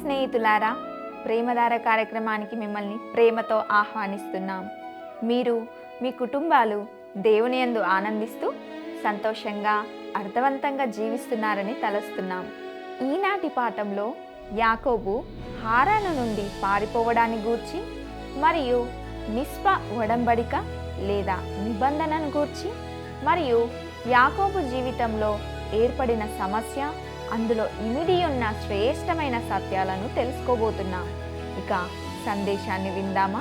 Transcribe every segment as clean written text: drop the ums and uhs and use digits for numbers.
స్నేహితులారా, ప్రేమధార కార్యక్రమానికి మిమ్మల్ని ప్రేమతో ఆహ్వానిస్తున్నాం. మీరు మీ కుటుంబాలు దేవుని యందు ఆనందిస్తూ సంతోషంగా అర్థవంతంగా జీవిస్తున్నారని తలస్తున్నాం. ఈనాటి పాఠంలో యాకోబు హారాను నుండి పారిపోవడాన్ని గూర్చి మరియు మిస్పా ఒడంబడిక లేదా నిబంధనను గూర్చి మరియు యాకోబు జీవితంలో ఏర్పడిన సమస్య, అందులో ఇమిడి ఉన్న శ్రేష్టమైన సత్యాలను తెలుసుకోబోతున్నాం. ఇక సందేశాన్ని విందామా?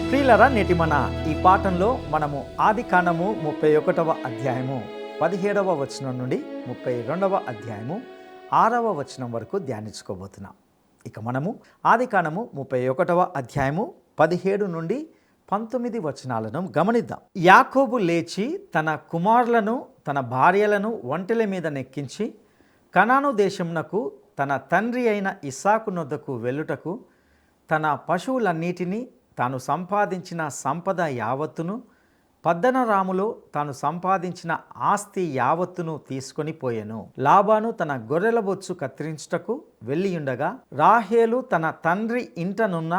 ప్రియులారా, నేటి మన ఈ పాఠంలో మనము ఆదికాండము 31వ అధ్యాయము 17వ వచనం నుండి 32వ అధ్యాయము 6వ వచనం వరకు ధ్యానించుకోబోతున్నాం. ఇక మనము ఆదికాండము 31వ అధ్యాయము 17 నుండి 19 వచనాలను గమనిద్దాం. యాకోబు లేచి తన కుమారులను తన భార్యలను ఒంటెల మీద నెక్కించి కనాను దేశమునకు తన తండ్రి అయిన ఇస్సాకు నొద్దకు వెళ్ళుటకు తన పశువులన్నిటినీ తాను సంపాదించిన సంపద యావత్తును పద్దనరాములో తాను సంపాదించిన ఆస్తి యావత్తును తీసుకొని పోయెను. లాబాను తన గొర్రెల బొచ్చు కత్తిరించుటకు వెళ్ళియుండగా రాహేలు తన తండ్రి ఇంటనున్న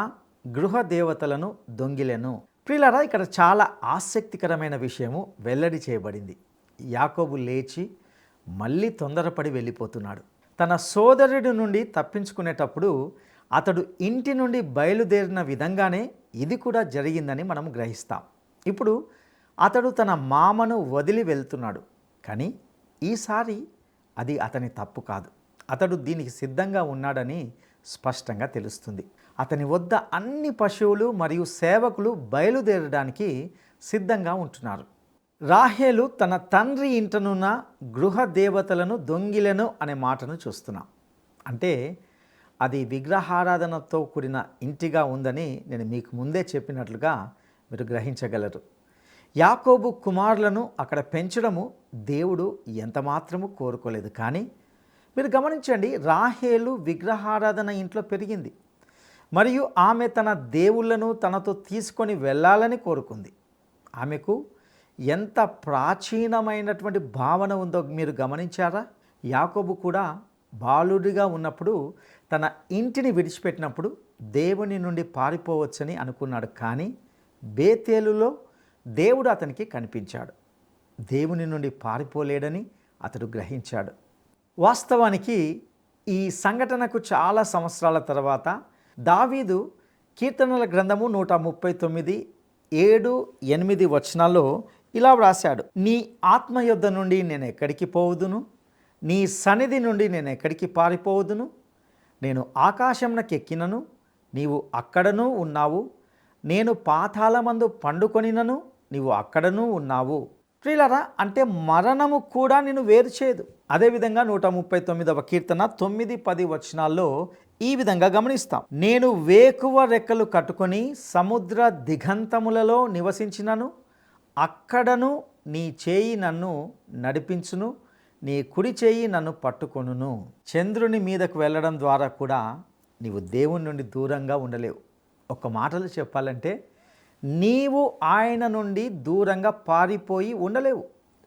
గృహ దేవతలను దొంగిలెను. ప్రియులారా, ఇక్కడ చాలా ఆసక్తికరమైన విషయము వెల్లడి చేయబడింది. యాకోబు లేచి మళ్ళీ తొందరపడి వెళ్ళిపోతున్నాడు. తన సోదరుడి నుండి తప్పించుకునేటప్పుడు అతడు ఇంటి నుండి బయలుదేరిన విధంగానే ఇది కూడా జరిగిందని మనం గ్రహిస్తాం. ఇప్పుడు అతడు తన మామను వదిలి వెళ్తున్నాడు, కానీ ఈసారి అది అతని తప్పు కాదు. అతడు దీనికి సిద్ధంగా ఉన్నాడని స్పష్టంగా తెలుస్తుంది. అతని వద్ద అన్ని పశువులు మరియు సేవకులు బయలుదేరడానికి సిద్ధంగా ఉంటున్నారు. రాహేలు తన తండ్రి ఇంటనున్న గృహ దేవతలను దొంగిలెను అనే మాటను చూస్తున్నాం. అంటే అది విగ్రహారాధనతో కూడిన ఇంటిగా ఉందని నేను మీకు ముందే చెప్పినట్లుగా మీరు గ్రహించగలరు. యాకోబు కుమారులను అక్కడ పెంచడము దేవుడు ఎంతమాత్రము కోరుకోలేదు. కానీ మీరు గమనించండి, రాహేలు విగ్రహారాధన ఇంట్లో పెరిగింది మరియు ఆమె తన దేవుళ్లను తనతో తీసుకొని వెళ్ళాలని కోరుకుంది. ఆమెకు ఎంత ప్రాచీనమైనటువంటి భావన ఉందో మీరు గమనించారా? యాకోబు కూడా బాలుడిగా ఉన్నప్పుడు తన ఇంటిని విడిచిపెట్టినప్పుడు దేవుని నుండి పారిపోవచ్చని అనుకున్నాడు. కానీ బేతేలులో దేవుడు అతనికి కనిపించాడు. దేవుని నుండి పారిపోలేడని అతడు గ్రహించాడు. వాస్తవానికి ఈ సంఘటనకు చాలా సంవత్సరాల తర్వాత దావీదు కీర్తనల గ్రంథము 139 7, 8 వచనాల్లో ఇలా వ్రాశాడు: నీ ఆత్మ యొద్ద నుండి నేను ఎక్కడికి పోవుదును, నీ సన్నిధి నుండి నేను ఎక్కడికి పారిపోవదును. నేను ఆకాశంనకు ఎక్కినను నీవు అక్కడనూ ఉన్నావు, నేను పాతాళమందు పండుకొనినను నీవు అక్కడనూ ఉన్నావు. ప్రియులారా, అంటే మరణము కూడా నిన్ను వేరు చేయదు. అదేవిధంగా 139వ కీర్తన 9, 10 వచనాల్లో ఈ విధంగా గమనిస్తాం: నేను వేకువ రెక్కలు కట్టుకొని సముద్ర దిగంతములలో నివసించినను అక్కడను నీ చేయి నన్ను నడిపించును, నీ కుడి చేయి నన్ను పట్టుకొనును. చంద్రుని మీదకు వెళ్ళడం ద్వారా కూడా నీవు దేవుని నుండి దూరంగా ఉండలేవు. ఒక మాటలు చెప్పాలంటే నీవు ఆయన నుండి దూరంగా పారిపోయి ఉండలేవు.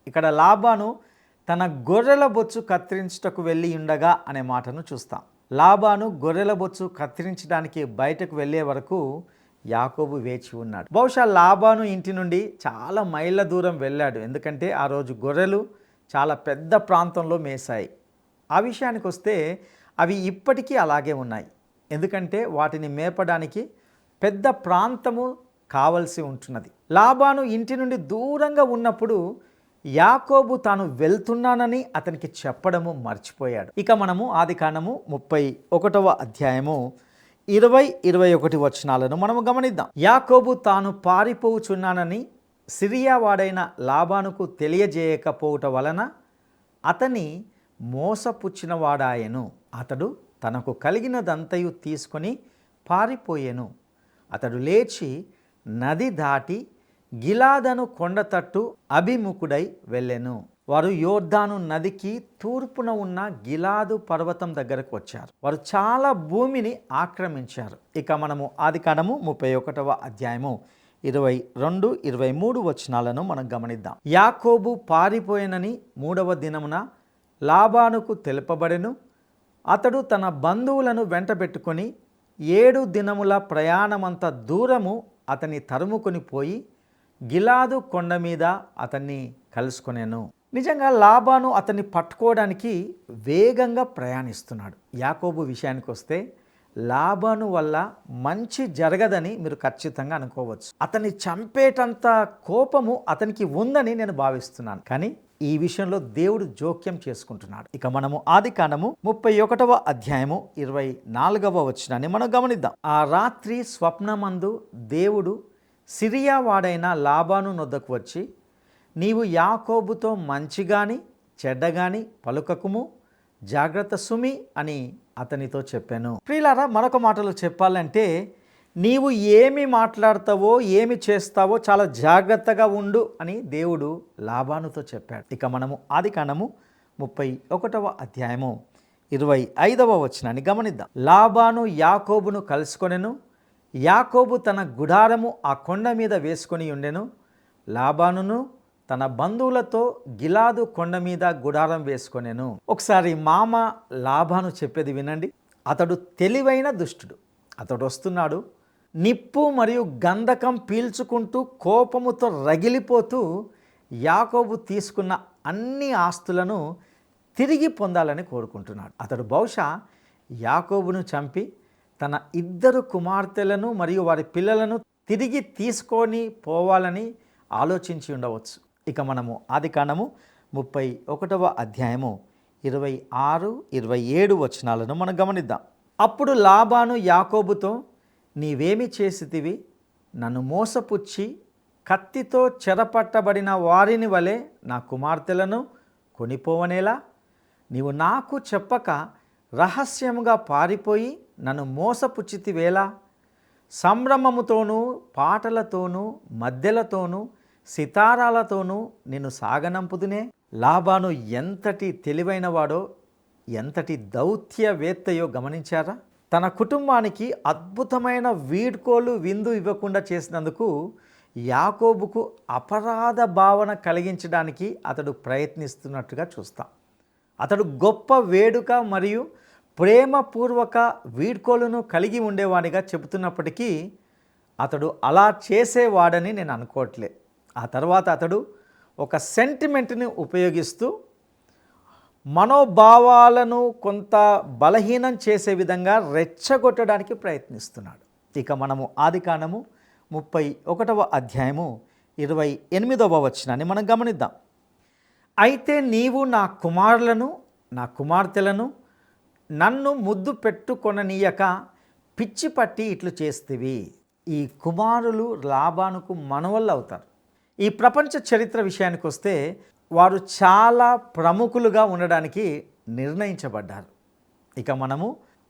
ఇక్కడ లాబాను తన గొర్రెల బొచ్చు కత్తిరించుటకు వెళ్ళి ఉండగా అనే మాటను చూస్తాం. లాబాను గొర్రెల బొచ్చు కత్తిరించడానికి బయటకు వెళ్ళే వరకు యాకోబు వేచి ఉన్నాడు. బహుశా లాబాను ఇంటి నుండి చాలా మైళ్ళ దూరం వెళ్ళాడు, ఎందుకంటే ఆ రోజు గొర్రెలు చాలా పెద్ద ప్రాంతంలో మేసాయి. ఆ విషయానికి వస్తే అవి ఇప్పటికీ అలాగే ఉన్నాయి, ఎందుకంటే వాటిని మేపడానికి పెద్ద ప్రాంతము కావలసి ఉంటున్నది. లాబాను ఇంటి నుండి దూరంగా ఉన్నప్పుడు యాకోబు తాను వెళ్తున్నానని అతనికి చెప్పడము మర్చిపోయాడు. ఇక మనము ఆదికాండము 31వ అధ్యాయము 20, 21 వచనాలను మనము గమనిద్దాం. యాకోబు తాను పారిపోవుచున్నానని సిరియా వాడైన లాబానుకు తెలియజేయకపోవట వలన అతని మోసపుచ్చిన వాడాయెను. అతడు తనకు కలిగినదంతయు తీసుకొని పారిపోయెను. అతడు లేచి నది దాటి గిలాదను కొండతట్టు అభిముఖుడై వెళ్ళెను. వారు యోర్దాను నదికి తూర్పున ఉన్న గిలాదు పర్వతం దగ్గరకు వచ్చారు. వారు చాలా భూమిని ఆక్రమించారు. ఇక మనము ఆదికాండము 31వ అధ్యాయము 22, 23 వచనాలను మనం గమనిద్దాం. యాకోబు పారిపోయినని 3వ దినమున లాబానుకు తెలుపబడెను. అతడు తన బంధువులను వెంటబెట్టుకొని 7 దినముల ప్రయాణమంత దూరము అతని తరుముకొని పోయి గిలాదు కొండ మీద అతన్ని కలుసుకొనెను. నిజంగా లాబాను అతన్ని పట్టుకోవడానికి వేగంగా ప్రయాణిస్తున్నాడు. యాకోబు విషయానికి వస్తే లాబాను వల్ల మంచి జరగదని మీరు ఖచ్చితంగా అనుకోవచ్చు. అతన్ని చంపేటంత కోపము అతనికి ఉందని నేను భావిస్తున్నాను. కానీ ఈ విషయంలో దేవుడు జోక్యం చేసుకుంటున్నాడు. ఇక మనము ఆదికాండము 31వ అధ్యాయము 24వ వచనాన్ని మనం గమనిద్దాం. ఆ రాత్రి స్వప్నమందు దేవుడు సిరియా వాడైన లాబాను నొద్దకు వచ్చి, నీవు యాకోబుతో మంచిగాని చెడ్డగాని పలుకకుము, జాగ్రత్త సుమి అని అతనితో చెప్పాను. ప్రియులారా, మరొక మాటలో చెప్పాలంటే నీవు ఏమి మాట్లాడతావో ఏమి చేస్తావో చాలా జాగ్రత్తగా ఉండు అని దేవుడు లాబానుతో చెప్పాడు. ఇక మనము ఆదికాండము 31వ అధ్యాయము 25వ వచనాన్ని గమనిద్దాం. లాబాను యాకోబును కలుసుకొనెను. యాకోబు తన గుడారము ఆ కొండ మీద వేసుకొని ఉండెను. లాబానును తన బంధువులతో గిలాదు కొండ మీద గుడారం వేసుకొనెను. ఒకసారి మామ లాబాను చెప్పేది వినండి. అతడు తెలివైన దుష్టుడు. అతడు వస్తున్నాడు, నిప్పు మరియు గంధకం పీల్చుకుంటూ కోపముతో రగిలిపోతూ యాకోబు తీసుకున్న అన్ని ఆస్తులను తిరిగి పొందాలని కోరుకుంటున్నాడు. అతడు బహుశా యాకోబును చంపి తన 2 కుమార్తెలను మరియు వారి పిల్లలను తిరిగి తీసుకొని పోవాలని ఆలోచించి ఉండవచ్చు. ఇక మనము ఆదికాండము 31వ అధ్యాయము 26, 27 వచనాలను మనం గమనిద్దాం. అప్పుడు లాబాను యాకోబుతో, నీవేమి చేసితివి? నన్ను మోసపుచ్చి కత్తితో చెరపట్టబడిన వారిని వలె నా కుమార్తెలను కొనిపోవనేలా? నీవు నాకు చెప్పక రహస్యముగా పారిపోయి నన్ను మోసపుచ్చితివేలా? సంభ్రమముతోనూ పాటలతోనూ మద్దెలతోనూ సితారాలతోనూ నిన్ను సాగనంపుదునే. లాబాను ఎంతటి తెలివైనవాడో, ఎంతటి దౌత్యవేత్తయో గమనించారా? తన కుటుంబానికి అద్భుతమైన వీడ్కోలు విందు ఇవ్వకుండా చేసినందుకు యాకోబుకు అపరాధ భావన కలిగించడానికి అతడు ప్రయత్నిస్తున్నట్టుగా చూస్తాం. అతడు గొప్ప వేడుక మరియు ప్రేమపూర్వక వీడ్కోలును కలిగి ఉండేవాడిగా చెబుతున్నప్పటికీ అతడు అలా చేసేవాడని నేను అనుకోవట్లే. ఆ తర్వాత అతడు ఒక సెంటిమెంట్ని ఉపయోగిస్తూ మనోభావాలను కొంత బలహీనం చేసే విధంగా రెచ్చగొట్టడానికి ప్రయత్నిస్తున్నాడు. ఇక మనము ఆదికాండము 31వ అధ్యాయము 28వ వచనాన్ని మనం గమనిద్దాం. అయితే నీవు నా కుమారులను నా కుమార్తెలను నన్ను ముద్దు పెట్టుకొననీయక పిచ్చి పట్టి ఇట్లు చేస్తేవి. ఈ కుమారులు లాబానుకు మనవళ్ళు అవుతారు. ఈ ప్రపంచ చరిత్ర విషయానికి వస్తే వారు చాలా ప్రముఖులుగా ఉండడానికి నిర్ణయించబడ్డారు. ఇక మనము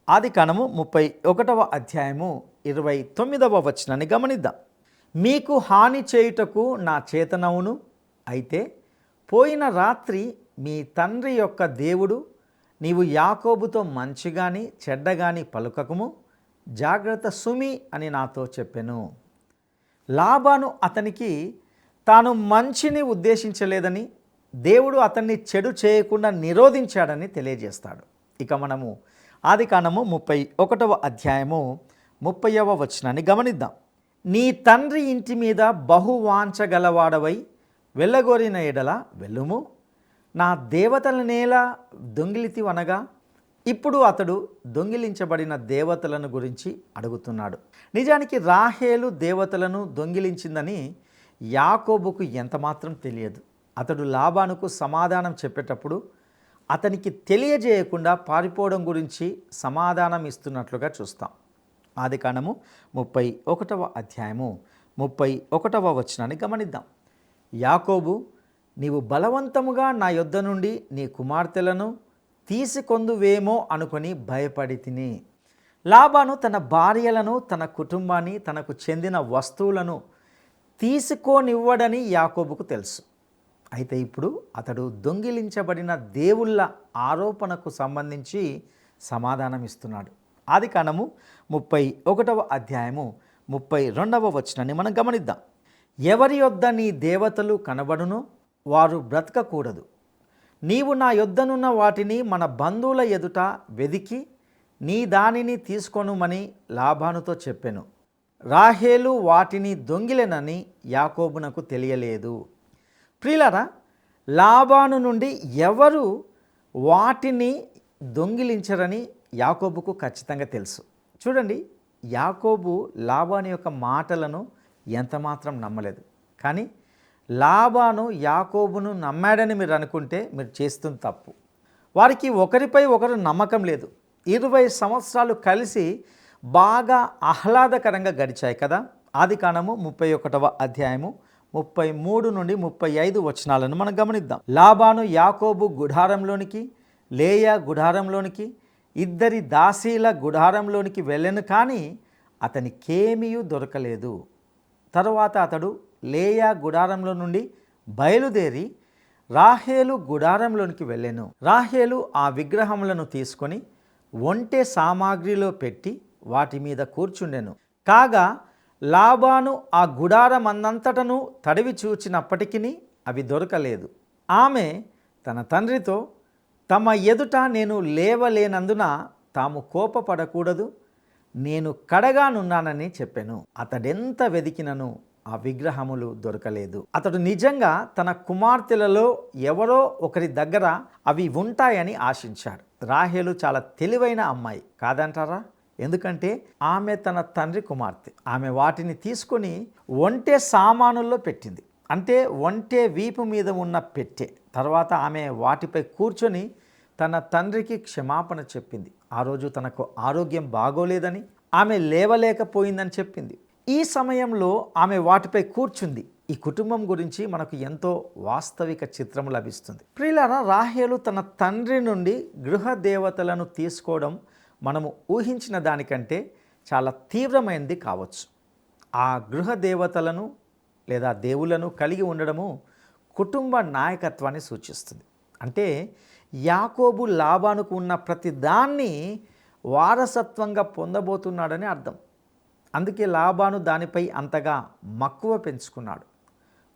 ఆదికాండము 31వ అధ్యాయము 29వ వచనాన్ని గమనిద్దాం. మీకు హాని చేయుటకు నా చేతనవును. అయితే పోయిన రాత్రి మీ తండ్రి యొక్క దేవుడు, నీవు యాకోబుతో మంచిగాని చెడ్డగాని పలుకకుము, జాగ్రత్త సుమి అని నాతో చెప్పెను. లాబాను అతనికి తాను మంచిని ఉద్దేశించలేదని, దేవుడు అతన్ని చెడు చేయకుండా నిరోధించాడని తెలియజేస్తాడు. ఇక మనము ఆదికాండము 31వ అధ్యాయము 30వ వచనాన్ని గమనిద్దాం. నీ తండ్రి ఇంటి మీద బహువాంఛగలవాడవై వెళ్ళగోరిన ఎడల వెళ్ళుము, నా దేవతలనేలా దొంగిలితివనగా. ఇప్పుడు అతడు దొంగిలించబడిన దేవతలను గురించి అడుగుతున్నాడు. నిజానికి రాహేలు దేవతలను దొంగిలించిందని యాకోబుకు ఎంతమాత్రం తెలియదు. అతడు లాబానుకు సమాధానం చెప్పేటప్పుడు అతనికి తెలియజేయకుండా పారిపోవడం గురించి సమాధానం ఇస్తున్నట్లుగా చూస్తాం. ఆదికాండము 31వ అధ్యాయము 31వ వచనాన్ని గమనిద్దాం. యాకోబు, నీవు బలవంతముగా నా యొద్ద నుండి నీ కుమార్తెలను తీసుకొందువేమో అనుకొని భయపడి తిని. లాబాను తన భార్యలను, తన కుటుంబాన్ని, తనకు చెందిన వస్తువులను తీసుకోనివ్వడని యాకోబుకు తెలుసు. అయితే ఇప్పుడు అతడు దొంగిలించబడిన దేవుళ్ళ ఆరోపణకు సంబంధించి సమాధానం ఇస్తున్నాడు. ఆదికాండము 31వ అధ్యాయము 32వ వచనాన్ని మనం గమనిద్దాం. ఎవరి యొద్ద నీ దేవతలు కనబడునో వారు బ్రతకకూడదు. నీవు నా యొద్దనున్న వాటిని మన బంధువుల ఎదుట వెదికి నీ దానిని తీసుకొనుమని లాబానుతో చెప్పెను. రాహేలు వాటిని దొంగిలెనని యాకోబునకు తెలియలేదు. ప్రియులారా, లాబాను నుండి ఎవరు వాటిని దొంగిలించరని యాకోబుకు ఖచ్చితంగా తెలుసు. చూడండి, యాకోబు లాబాను యొక్క మాటలను ఎంతమాత్రం నమ్మలేదు. కానీ లాబాను యాకోబును నమ్మాడని మీరు అనుకుంటే మీరు చేస్తుంది తప్పు. వారికి ఒకరిపై ఒకరు నమ్మకం లేదు. 20 సంవత్సరాలు కలిసి బాగా ఆహ్లాదకరంగా గడిచాయి కదా. ఆదికాండము 31వ అధ్యాయము 33 నుండి 35 వచనాలను మనం గమనిద్దాం. లాబాను యాకోబు గుడారంలోనికి, లేయా గుడారంలోనికి, ఇద్దరి దాసీల గుడారంలోనికి వెళ్ళెను, కానీ అతనికేమీ దొరకలేదు. తరువాత అతడు లేయా గుడారంలో నుండి బయలుదేరి రాహేలు గుడారంలోనికి వెళ్ళెను. రాహేలు ఆ విగ్రహములను తీసుకొని ఒంటె సామాగ్రిలో పెట్టి వాటి మీద కూర్చుండెను. కాగా లాబాను ఆ గుడారమందంతటను తడివి చూచినప్పటికీ అవి దొరకలేదు. ఆమె తన తండ్రితో, తమ ఎదుట నేను లేవలేనందున తాము కోపపడకూడదు, నేను కడగానున్నానని చెప్పెను. అతడెంత వెదికినను ఆ విగ్రహములు దొరకలేదు. అతడు నిజంగా తన కుమార్తెలలో ఎవరో ఒకరి దగ్గర అవి ఉంటాయని ఆశించాడు. రాహేలు చాలా తెలివైన అమ్మాయి కాదంటారా? ఎందుకంటే ఆమె తన తండ్రి కుమార్తె. ఆమె వాటిని తీసుకొని ఒంటె సామానుల్లో పెట్టింది. అంటే ఒంటె వీపు మీద ఉన్న పెట్టె. తర్వాత ఆమె వాటిపై కూర్చొని తన తండ్రికి క్షమాపణ చెప్పింది. ఆ రోజు తనకు ఆరోగ్యం బాగోలేదని, ఆమె లేవలేకపోయిందని చెప్పింది. ఈ సమయంలో ఆమె వాటిపై కూర్చుంది. ఈ కుటుంబం గురించి మనకు ఎంతో వాస్తవిక చిత్రం లభిస్తుంది. ప్రియులారా, రాహేలు తన తండ్రి నుండి గృహ దేవతలను తీసుకోవడం మనము ఊహించిన దానికంటే చాలా తీవ్రమైనది కావచ్చు. ఆ గృహ దేవతలను లేదా దేవులను కలిగి ఉండడము కుటుంబ నాయకత్వాన్ని సూచిస్తుంది. అంటే యాకోబు లాబానుకు ఉన్న ప్రతి దాన్ని వారసత్వంగా పొందబోతున్నాడని అర్థం. అందుకే లాబాను దానిపై అంతగా మక్కువ పెంచుకున్నాడు.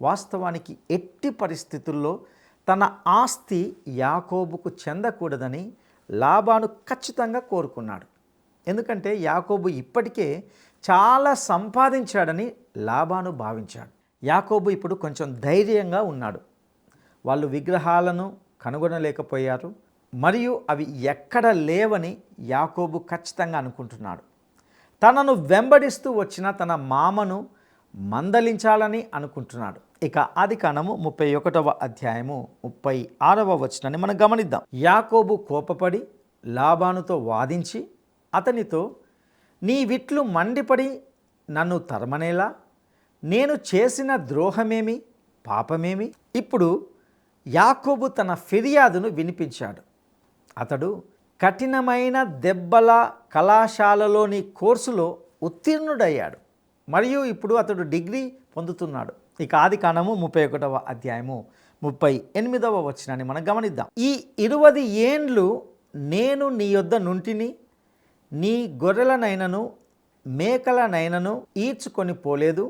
వాస్తవానికి ఎట్టి పరిస్థితుల్లో తన ఆస్తి యాకోబుకు చెందకూడదని లాబాను ఖచ్చితంగా కోరుకున్నాడు. ఎందుకంటే యాకోబు ఇప్పటికే చాలా సంపాదించాడని లాబాను భావించాడు. యాకోబు ఇప్పుడు కొంచెం ధైర్యంగా ఉన్నాడు. వాళ్ళు విగ్రహాలను కనుగొనలేకపోయారు, మరియు అవి ఎక్కడ లేవని యాకోబు ఖచ్చితంగా అనుకుంటున్నాడు. తనను వెంబడిస్తూ వచ్చిన తన మామను మందలించాలని అనుకుంటున్నాడు. ఇక ఆదికాండము 31వ అధ్యాయము 36వ వచనాన్ని మనం గమనిద్దాం. యాకోబు కోపపడి లాబానుతో వాదించి అతనితో, నీ విట్లు మండిపడి నన్ను తరమనేలా? నేను చేసిన ద్రోహమేమి, పాపమేమి? ఇప్పుడు యాకోబు తన ఫిర్యాదును వినిపించాడు. అతడు కఠినమైన దెబ్బల కళాశాలలోని కోర్సులో ఉత్తీర్ణుడయ్యాడు, మరియు ఇప్పుడు అతడు డిగ్రీ పొందుతున్నాడు. ఇక ఆదికాండము 31వ అధ్యాయము 38వ వచనాన్ని మనం గమనిద్దాం. ఈ 20 ఏండ్లు నేను నీ యొద్ద నుంటిని, నీ గొర్రెలనైనను మేకలనైనను ఈడ్చుకొని పోలేదు,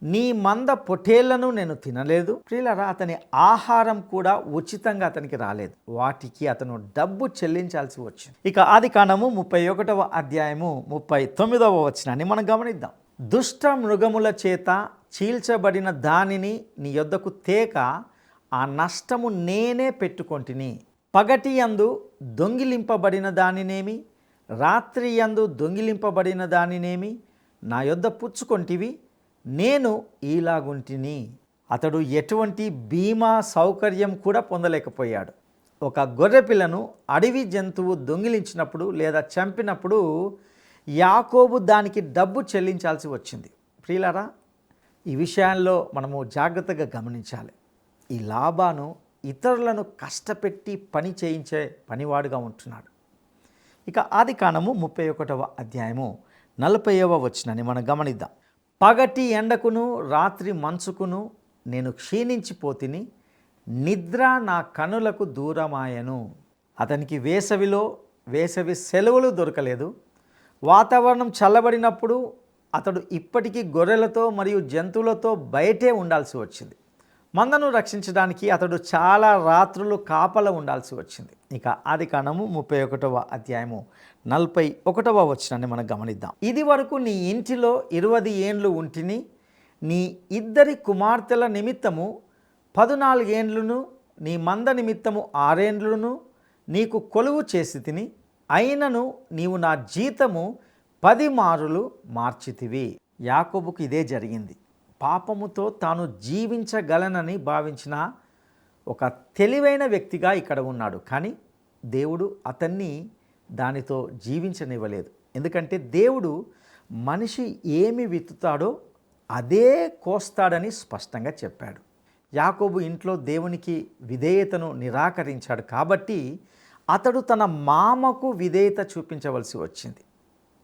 నీ మంద పొట్టేళ్లను నేను తినలేదు. ప్రియులారా, అతని ఆహారం కూడా ఉచితంగా అతనికి రాలేదు. వాటికి అతను డబ్బు చెల్లించాల్సి వచ్చింది. ఇక ఆదికాండము 31వ అధ్యాయము 39వ వచనాన్ని మనం గమనిద్దాం. దుష్ట మృగముల చేత చీల్చబడిన దానిని నీ యొద్దకు తేక ఆ నష్టము నేనే పెట్టుకొంటిని. పగటి యందు దొంగిలింపబడిన దానినేమి, రాత్రి యందు దొంగిలింపబడిన దానినేమి నా యొద్ద పుచ్చుకొంటివి, నేను ఈలాగుంటిని. అతడు ఎటువంటి బీమా సౌకర్యం కూడా పొందలేకపోయాడు. ఒక గొర్రెపిల్లను అడవి జంతువు దొంగిలించినప్పుడు లేదా చంపినప్పుడు యాకోబు దానికి డబ్బు చెల్లించాల్సి వచ్చింది. ప్రియులారా, ఈ విషయాల్లో మనము జాగ్రత్తగా గమనించాలి. ఈ లాబాను ఇతరులను కష్టపెట్టి పని చేయించే పనివాడుగా ఉంటున్నాడు. ఇక ఆదికాండము 31వ అధ్యాయము 40వ వచనాన్ని మనం గమనిద్దాం. పగటి ఎండకును రాత్రి మంచుకును నేను క్షీణించిపోతిని, నిద్ర నా కనులకు దూరమాయను. అతనికి వేసవి సెలవులు దొరకలేదు. వాతావరణం చల్లబడినప్పుడు అతడు ఇప్పటికీ గొర్రెలతో మరియు జంతువులతో బయటే ఉండాల్సి వచ్చింది. మందను రక్షించడానికి అతడు చాలా రాత్రులు కాపలా ఉండాల్సి వచ్చింది. ఇక ఆదికాండము 31వ అధ్యాయము 41వ వచనాన్ని మనం గమనిద్దాం. ఇది వరకు నీ ఇంటిలో 20 ఏండ్లు ఉంటిని, నీ 2 కుమార్తెల నిమిత్తము 14 ఏండ్లను, నీ మంద నిమిత్తము 6 ఏండ్లను నీకు కొలువు చేసి తిని, అయినను నీవు నా జీతము 10 మారులు మార్చితివి. యాకోబుకు ఇదే జరిగింది. పాపముతో తాను జీవించగలనని భావించిన ఒక తెలివైన వ్యక్తిగా ఇక్కడ ఉన్నాడు. కానీ దేవుడు అతన్ని దానితో జీవించనివ్వలేదు. ఎందుకంటే దేవుడు మనిషి ఏమి విత్తుతాడో అదే కోస్తాడని స్పష్టంగా చెప్పాడు. యాకోబు ఇంట్లో దేవునికి విధేయతను నిరాకరించాడు కాబట్టి అతడు తన మామకు విధేయత చూపించవలసి వచ్చింది.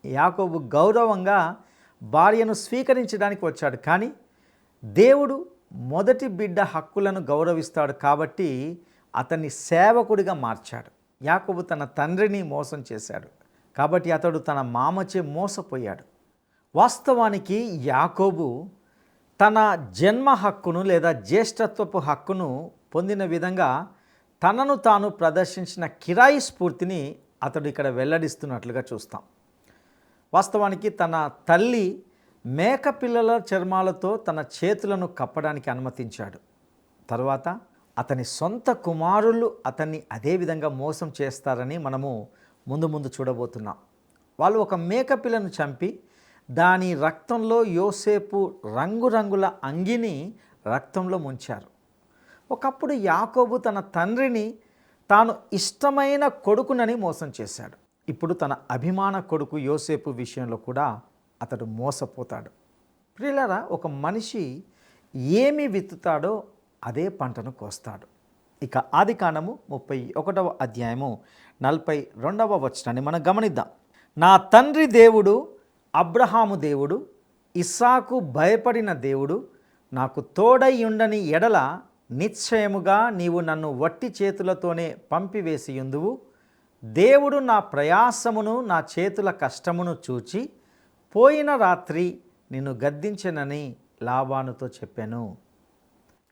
యాకోబు గౌరవంగా భార్యను స్వీకరించడానికి వచ్చాడు, కానీ దేవుడు మొదటి బిడ్డ హక్కులను గౌరవిస్తాడు కాబట్టి అతన్ని సేవకుడిగా మార్చాడు. యాకోబు తన తండ్రిని మోసం చేశాడు కాబట్టి అతడు తన మామచే మోసపోయాడు. వాస్తవానికి యాకోబు తన జన్మ హక్కును లేదా జ్యేష్ఠత్వపు హక్కును పొందిన విధంగా తనను తాను ప్రదర్శించిన కిరాయి స్ఫూర్తిని అతడు ఇక్కడ వెల్లడిస్తున్నట్లుగా చూస్తాం. వాస్తవానికి తన తల్లి మేకపిల్లల చర్మాలతో తన చేతులను కప్పడానికి అనుమతించాడు. తర్వాత అతని సొంత కుమారులు అతన్ని అదేవిధంగా మోసం చేస్తారని మనము ముందు చూడబోతున్నాం. వాళ్ళు ఒక మేకపిల్లను చంపి దాని రక్తంలో యోసేపు రంగురంగుల అంగిని రక్తంలో ముంచారు. ఒకప్పుడు యాకోబు తన తండ్రిని తాను ఇష్టమైన కొడుకునని మోసం చేశాడు. ఇప్పుడు తన అభిమాన కొడుకు యోసేపు విషయంలో కూడా అతడు మోసపోతాడు. ప్రియులారా, ఒక మనిషి ఏమి విత్తుతాడో అదే పంటను కోస్తాడు. ఇక ఆదికాండము 31వ అధ్యాయము 42వ వచనాన్ని మనం గమనిద్దాం. నా తండ్రి దేవుడు అబ్రహాము దేవుడు, ఇస్సాకు భయపడిన దేవుడు నాకు తోడై ఉండని ఎడల నిశ్చయముగా నీవు నన్ను వట్టి చేతులతోనే పంపివేసియుందువు. దేవుడు నా ప్రయాసమును నా చేతుల కష్టమును చూచి పోయిన రాత్రి నిన్ను గద్దించెనని లాబానుతో చెప్పాను.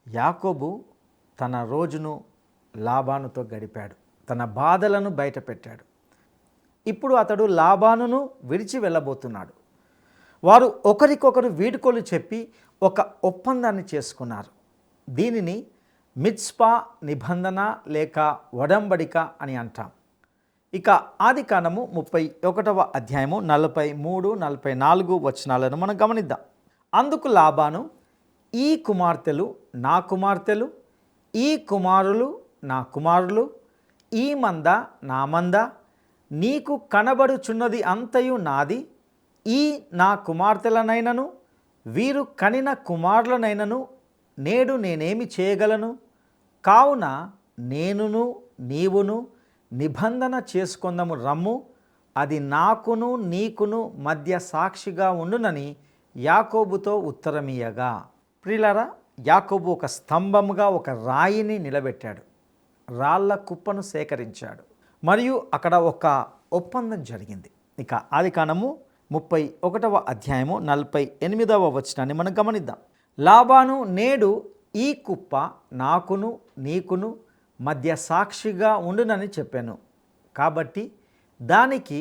యాకోబు తన రోజును లాబానుతో గడిపాడు, తన బాధలను బయటపెట్టాడు. ఇప్పుడు అతడు లాబానును విడిచి వెళ్ళబోతున్నాడు. వారు ఒకరికొకరు వీడ్కోలు చెప్పి ఒక ఒప్పందాన్ని చేసుకున్నారు. దీనిని మిత్స్పా నిబంధన లేక ఒడంబడిక అని అంటాం. ఇక ఆదికాండము 31వ అధ్యాయము 43, 44 వచనాలను మనం గమనిద్దాం. అందుకు లాబాను, ఈ కుమార్తెలు నా కుమార్తెలు, ఈ కుమారులు నా కుమారులు, ఈ మంద నా మంద, నీకు కనబడుచున్నది అంతయు నాది. ఈ నా కుమార్తెలనైనను వీరు కనిన కుమారులనైనను నేడు నేనేమి చేయగలను? కావున నేనును నీవును నిబంధన చేసుకొందము రమ్ము, అది నాకును నీకును మధ్య సాక్షిగా ఉండునని యాకోబుతో ఉత్తరమియ్యగా. ప్రియులారా, యాకోబు ఒక స్తంభముగా ఒక రాయిని నిలబెట్టాడు, రాళ్ల కుప్పను సేకరించాడు మరియు అక్కడ ఒక ఒప్పందం జరిగింది. ఇక ఆదికాండము 31వ అధ్యాయము 48వ వచనాన్ని మనం గమనిద్దాం. లాబాను, నేడు ఈ కుప్ప నాకును నీకును మధ్య సాక్షిగా ఉండునని చెప్పాను కాబట్టి దానికి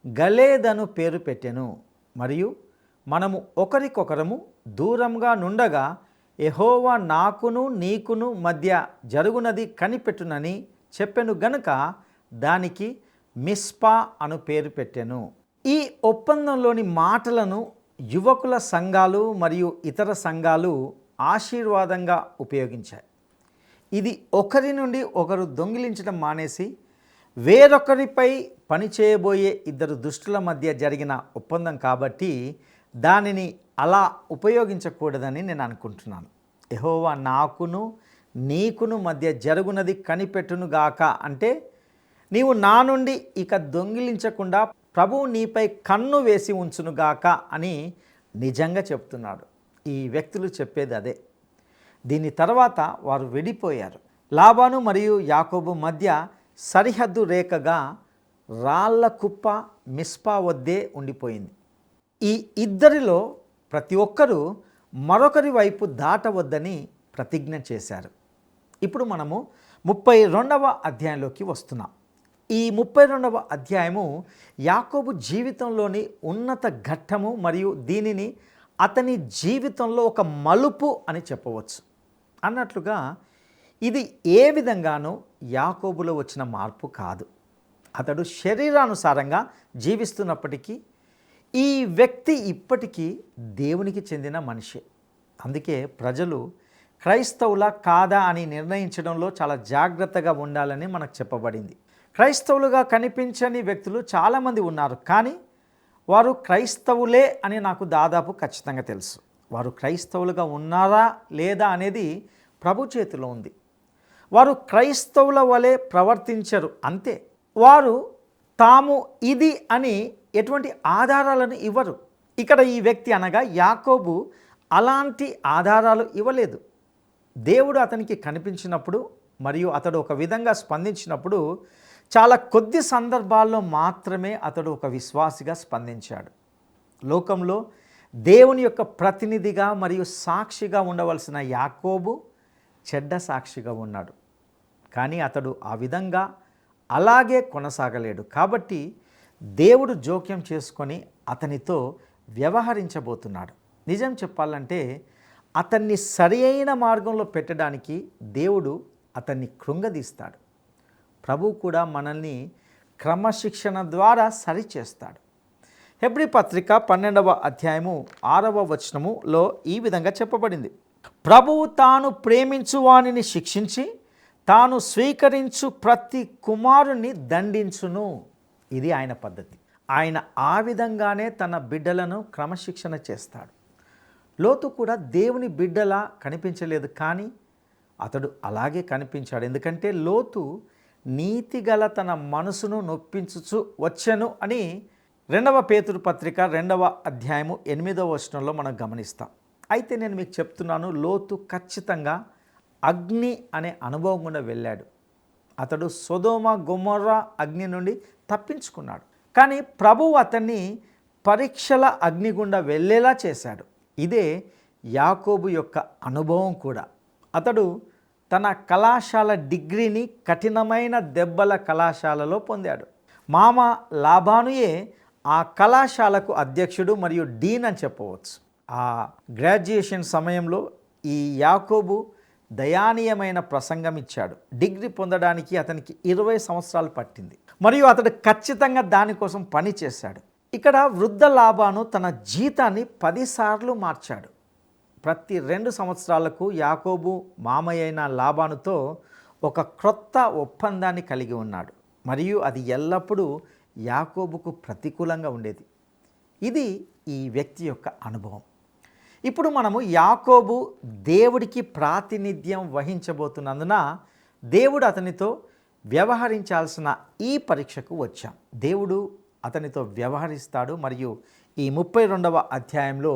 గలేదను పేరు పెట్టెను. మరియు మనము ఒకరికొకరము దూరంగా నుండగా యెహోవా నాకును నీకును మధ్య జరుగునది కనిపెట్టునని చెప్పెను గనుక దానికి మిస్పా అను పేరు పెట్టెను. ఈ ఒప్పందంలోని మాటలను యువకుల సంఘాలు మరియు ఇతర సంఘాలు ఆశీర్వాదంగా ఉపయోగించాయి. ఇది ఒకరి నుండి ఒకరు దొంగిలించడం మానేసి వేరొకరిపై పనిచేయబోయే ఇద్దరు దుష్టుల మధ్య జరిగిన ఒప్పందం కాబట్టి దానిని అలా ఉపయోగించకూడదని నేను అనుకుంటున్నాను. యెహోవా నాకును నీకును మధ్య జరుగునది కనిపెట్టునుగాక అంటే నీవు నా నుండి ఇక దొంగిలించకుండా ప్రభువు నీపై కన్ను వేసి ఉంచునుగాక అని నిజంగా చెప్తున్నాడు. ఈ వ్యక్తులు చెప్పేది అదే. దీని తర్వాత వారు విడిపోయారు. లాబాను మరియు యాకోబు మధ్య సరిహద్దు రేఖగా రాళ్ల కుప్ప మిస్పా వద్దే ఉండిపోయింది. ఈ ఇద్దరిలో ప్రతి ఒక్కరూ మరొకరి వైపు దాటవద్దని ప్రతిజ్ఞ చేశారు. ఇప్పుడు మనము 32వ అధ్యాయంలోకి వస్తున్నాం. ఈ 32వ అధ్యాయము యాకోబు జీవితంలోని ఉన్నత ఘట్టము మరియు దీనిని అతని జీవితంలో ఒక మలుపు అని చెప్పవచ్చు. అన్నట్లుగా ఇది ఏ విధంగానూ యాకోబులో వచ్చిన మార్పు కాదు. అతడు శరీరానుసారంగా జీవిస్తున్నప్పటికీ ఈ వ్యక్తి ఇప్పటికీ దేవునికి చెందిన మనిషి. అందుకే ప్రజలు క్రైస్తవులా కాదా అని నిర్ణయించడంలో చాలా జాగ్రత్తగా ఉండాలని మనకు చెప్పబడింది. క్రైస్తవులుగా కనిపించని వ్యక్తులు చాలామంది ఉన్నారు, కానీ వారు క్రైస్తవులే అని నాకు దాదాపు ఖచ్చితంగా తెలుసు. వారు క్రైస్తవులుగా ఉన్నారా లేదా అనేది ప్రభు చేతిలో ఉంది. వారు క్రైస్తవుల వలె ప్రవర్తించరు, అంతే. వారు తాము ఇది అని ఎటువంటి ఆధారాలను ఇవ్వరు. ఇక్కడ ఈ వ్యక్తి అనగా యాకోబు అలాంటి ఆధారాలు ఇవ్వలేదు. దేవుడు అతనికి కనిపించినప్పుడు మరియు అతడు ఒక విధంగా స్పందించినప్పుడు చాలా కొద్ది సందర్భాల్లో మాత్రమే అతడు ఒక విశ్వాసిగా స్పందించాడు. లోకంలో దేవుని యొక్క ప్రతినిధిగా మరియు సాక్షిగా ఉండవలసిన యాకోబు చెడ్డ సాక్షిగా ఉన్నాడు. కానీ అతడు ఆ విధంగా అలాగే కొనసాగలేడు. కాబట్టి దేవుడు జోక్యం చేసుకొని అతనితో వ్యవహరించబోతున్నాడు. నిజం చెప్పాలంటే అతన్ని సరి అయిన మార్గంలో పెట్టడానికి దేవుడు అతన్ని కృంగదీస్తాడు. ప్రభు కూడా మనల్ని క్రమశిక్షణ ద్వారా సరిచేస్తాడు. హెబ్రీ పత్రిక 12వ అధ్యాయము 6వ వచనములో ఈ విధంగా చెప్పబడింది. ప్రభువు తాను ప్రేమించు వానిని శిక్షించి తాను స్వీకరించు ప్రతి కుమారుని దండించును. ఇది ఆయన పద్ధతి. ఆయన ఆ విధంగానే తన బిడ్డలను క్రమశిక్షణ చేస్తాడు. లోతు కూడా దేవుని బిడ్డలా కనిపించలేదు, కానీ అతడు అలాగే కనిపించాడు. ఎందుకంటే లోతు నీతిగల తన మనసును నొప్పించుచు వచ్చెను అని 2వ పేతురు పత్రిక 2వ అధ్యాయము 8వ వచనంలో మనం గమనిస్తాం. అయితే నేను మీకు చెప్తున్నాను, లోతు ఖచ్చితంగా అగ్ని అనే అనుభవం గుండా వెళ్ళాడు. అతడు సొదొమ గొమొర్రా అగ్ని నుండి తప్పించుకున్నాడు. కానీ ప్రభువు అతన్ని పరీక్షల అగ్ని గుండా వెళ్ళేలా చేశాడు. ఇదే యాకోబు యొక్క అనుభవం కూడా. అతడు తన కళాశాల డిగ్రీని కఠినమైన దెబ్బల కళాశాలలో పొందాడు. మామ లాబానుయే ఆ కళాశాలకు అధ్యక్షుడు మరియు డీన్ అని చెప్పవచ్చు. ఆ గ్రాడ్యుయేషన్ సమయంలో ఈ యాకోబు దయానీయమైన ప్రసంగం ఇచ్చాడు. డిగ్రీ పొందడానికి అతనికి 20 సంవత్సరాలు పట్టింది మరియు అతడు ఖచ్చితంగా దానికోసం పని చేశాడు. ఇక్కడ వృద్ధ లాబాను తన జీతాన్ని 10 సార్లు మార్చాడు. ప్రతి 2 సంవత్సరాలకు యాకోబు మామయ్యైన లాబానుతో ఒక క్రొత్త ఒప్పందాన్ని కలిగి ఉన్నాడు మరియు అది ఎల్లప్పుడూ యాకోబుకు ప్రతికూలంగా ఉండేది. ఇది ఈ వ్యక్తి యొక్క అనుభవం. ఇప్పుడు మనము యాకోబు దేవుడికి ప్రాతినిధ్యం వహించబోతున్నందున దేవుడు అతనితో వ్యవహరించాల్సిన ఈ పరీక్షకు వచ్చాం. దేవుడు అతనితో వ్యవహరిస్తాడు మరియు ఈ 32వ అధ్యాయంలో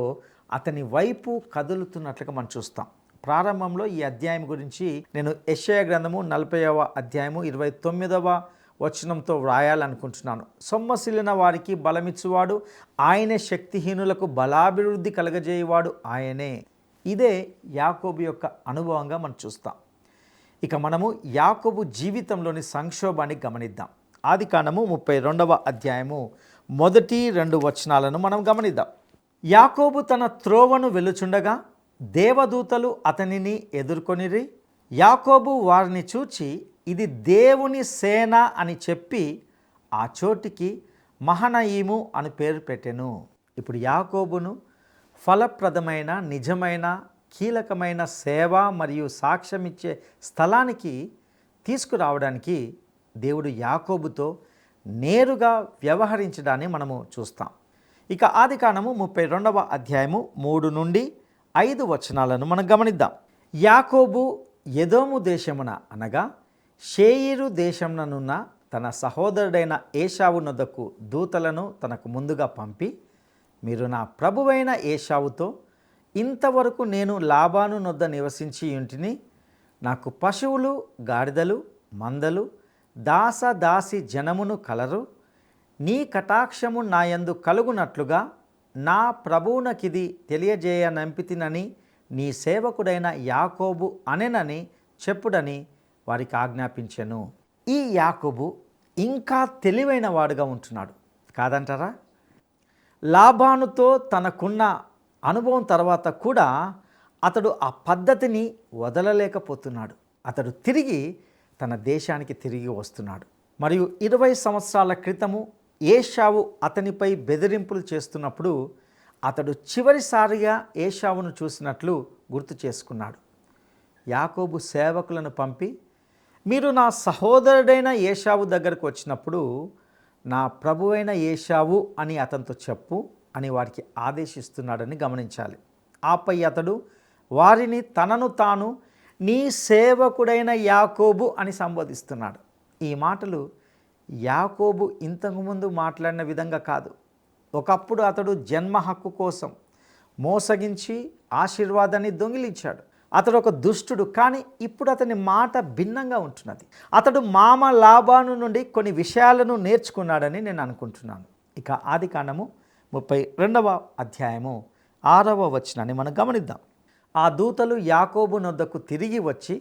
అతని వైపు కదులుతున్నట్లుగా మనం చూస్తాం. ప్రారంభంలో ఈ అధ్యాయం గురించి నేను యెషయా గ్రంథము 40వ అధ్యాయము 29వ వచనంతో వ్రాయాలనుకుంటున్నాను. సొమ్మసిల్లిన వారికి బలమిచ్చువాడు ఆయనే, శక్తిహీనులకు బలాభివృద్ధి కలగజేయవాడు ఆయనే. ఇదే యాకోబు యొక్క అనుభవంగా మనం చూస్తాం. ఇక మనము యాకోబు జీవితంలోని సంక్షోభాన్ని గమనిద్దాం. ఆదికాండము 32వ అధ్యాయము 1-2 వచనాలను మనం గమనిద్దాం. యాకోబు తన త్రోవను వెలుచుండగా దేవదూతలు అతనిని ఎదుర్కొనిరి. యాకోబు వారిని చూచి ఇది దేవుని సేన అని చెప్పి ఆ చోటికి మహనయీము అని పేరు పెట్టెను. ఇప్పుడు యాకోబును ఫలప్రదమైన, నిజమైన, కీలకమైన సేవ మరియు సాక్ష్యమిచ్చే స్థలానికి తీసుకురావడానికి దేవుడు యాకోబుతో నేరుగా వ్యవహరించడాన్ని మనము చూస్తాం. ఇక ఆదికాండము 32వ అధ్యాయము 3-5 వచనాలను మనం గమనిద్దాం. యాకోబు ఎదోము దేశమున అనగా షేయిరు దేశముననున్న తన సహోదరుడైన ఏశావు నొద్దకు దూతలను తనకు ముందుగా పంపి, మీరు నా ప్రభువైన ఏశావుతో, ఇంతవరకు నేను లాబాను నొద్ద నివసించి ఉంటిని, నాకు పశువులు, గాడిదలు, మందలు, దాసి జనమును కలరు. నీ కటాక్షము నాయందు కలుగునట్లుగా నా ప్రభువునకిది తెలియజేయనంపితినని నీ సేవకుడైన యాకోబు అనెనని చెప్పుడని వారికి ఆజ్ఞాపించెను. ఈ యాకోబు ఇంకా తెలివైన వాడుగా ఉంటున్నాడు కాదంటారా? లాబానుతో తనకున్న అనుభవం తర్వాత కూడా అతడు ఆ పద్ధతిని వదలలేకపోతున్నాడు. అతడు తిరిగి తన దేశానికి తిరిగి వస్తున్నాడు. మరియు 20 సంవత్సరాల క్రితము ఏశావు అతనిపై బెదిరింపులు చేస్తున్నప్పుడు అతడు చివరిసారిగా ఏశావును చూసినట్లు గుర్తు చేసుకున్నాడు. యాకోబు సేవకులను పంపి, మీరు నా సహోదరుడైన ఏశావు దగ్గరకు వచ్చినప్పుడు నా ప్రభువైన ఏశావు అని అతనితో చెప్పు అని వారికి ఆదేశిస్తున్నాడని గమనించాలి. ఆపై అతడు వారిని తనను తాను నీ సేవకుడైన యాకోబు అని సంబోధిస్తున్నాడు. ఈ మాటలు యాకోబు ఇంతకుముందు మాట్లాడిన విధంగా కాదు. ఒకప్పుడు అతడు జన్మ హక్కు కోసం మోసగించి ఆశీర్వాదాన్ని దొంగిలించాడు. అతడు ఒక దుష్టుడు. కానీ ఇప్పుడు అతని మాట భిన్నంగా ఉంటున్నది. అతడు మామ లాబాను నుండి కొన్ని విషయాలను నేర్చుకున్నాడని నేను అనుకుంటున్నాను. ఇక ఆదికాండము 32వ అధ్యాయము 6వ వచనాన్ని మనం గమనిద్దాం. ఆ దూతలు యాకోబు నొద్దకు తిరిగి వచ్చి,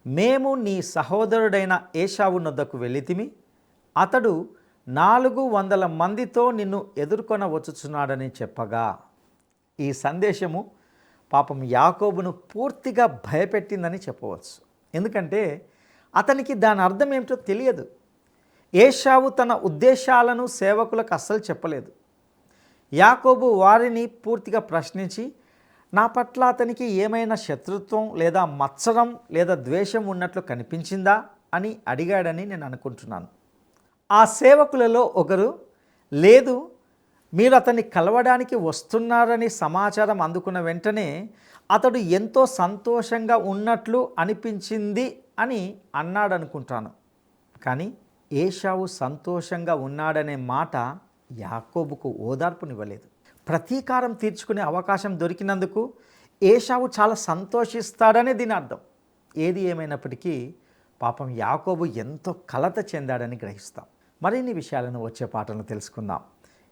మేము నీ సహోదరుడైన ఏశావు నొద్దకు వెళ్ళితిమి, అతడు 400 మందితో నిన్ను ఎదుర్కొన వచ్చుచున్నాడని చెప్పగా, ఈ సందేశము పాపం యాకోబును పూర్తిగా భయపెట్టిందని చెప్పవచ్చు. ఎందుకంటే అతనికి దాని అర్థం ఏమిటో తెలియదు. ఏశావు తన ఉద్దేశాలను సేవకులకు అస్సలు చెప్పలేదు. యాకోబు వారిని పూర్తిగా ప్రశ్నించి, నా పట్ల అతనికి ఏమైనా శత్రుత్వం లేదా మత్సరం లేదా ద్వేషం ఉన్నట్లు కనిపించిందా అని అడిగాడని నేను అనుకుంటున్నాను. ఆ సేవకులలో ఒకరు, లేదు, మీరు అతన్ని కలవడానికి వస్తున్నారని సమాచారం అందుకున్న వెంటనే అతడు ఎంతో సంతోషంగా ఉన్నట్లు అనిపించింది అని అన్నాడు అనుకుంటాను. కానీ ఏశావు సంతోషంగా ఉన్నాడనే మాట యాకోబుకు ఓదార్పునివ్వలేదు. ప్రతీకారం తీర్చుకునే అవకాశం దొరికినందుకు ఏశావు చాలా సంతోషిస్తాడనే దీని అర్థం. ఏది ఏమైనప్పటికీ పాపం యాకోబు ఎంతో కలత చెందాడని గ్రహిస్తాం. మరిన్ని విషయాలను వచ్చే పాఠంలో తెలుసుకుందాం.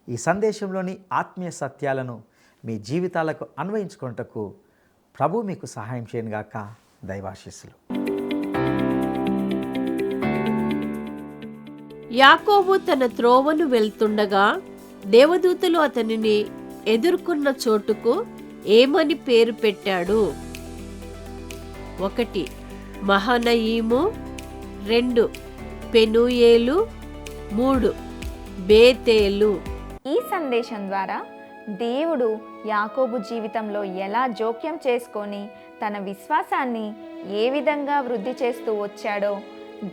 ఈ సందేశంలోని ఆత్మీయ సత్యాలను మీ జీవితాలకు అన్వయించుకొనుటకు ప్రభు మీకు సహాయం చేయనుగాక. దైవాశీస్సులు. యాకోబు తన త్రోవను వెళ్తుండగా దేవదూతలు అతనిని ఎదుర్కొన్న చోటుకు ఏమని పేరు పెట్టాడు? 1 మహనయీము, 2 పెనూయేలు, 3 బేతేలు. ఈ సందేశం ద్వారా దేవుడు యాకోబు జీవితంలో ఎలా జోక్యం చేసుకొని తన విశ్వాసాన్ని ఏ విధంగా వృద్ధి చేస్తూ వచ్చాడో,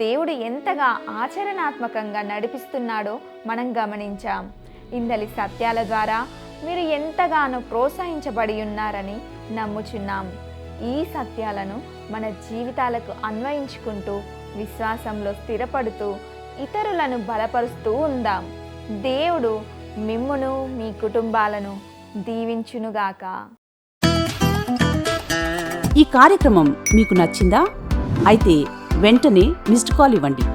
దేవుడు ఎంతగా ఆచరణాత్మకంగా నడిపిస్తున్నాడో మనం గమనించాం. ఇందలి సత్యాల ద్వారా మీరు ఎంతగానో ప్రోత్సహించబడి ఉన్నారని నమ్ముచున్నాం. ఈ సత్యాలను మన జీవితాలకు అన్వయించుకుంటూ విశ్వాసంలో స్థిరపడుతూ ఇతరులను బలపరుస్తూ ఉందాం. దేవుడు మిమ్మును మీ కుటుంబాలను దీవించునుగాక. ఈ కార్యక్రమం మీకు నచ్చిందా? అయితే వెంటనే మిస్డ్ కాల్ ఇవ్వండి.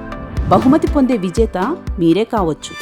బహుమతి పొందే విజేత మీరే కావచ్చు.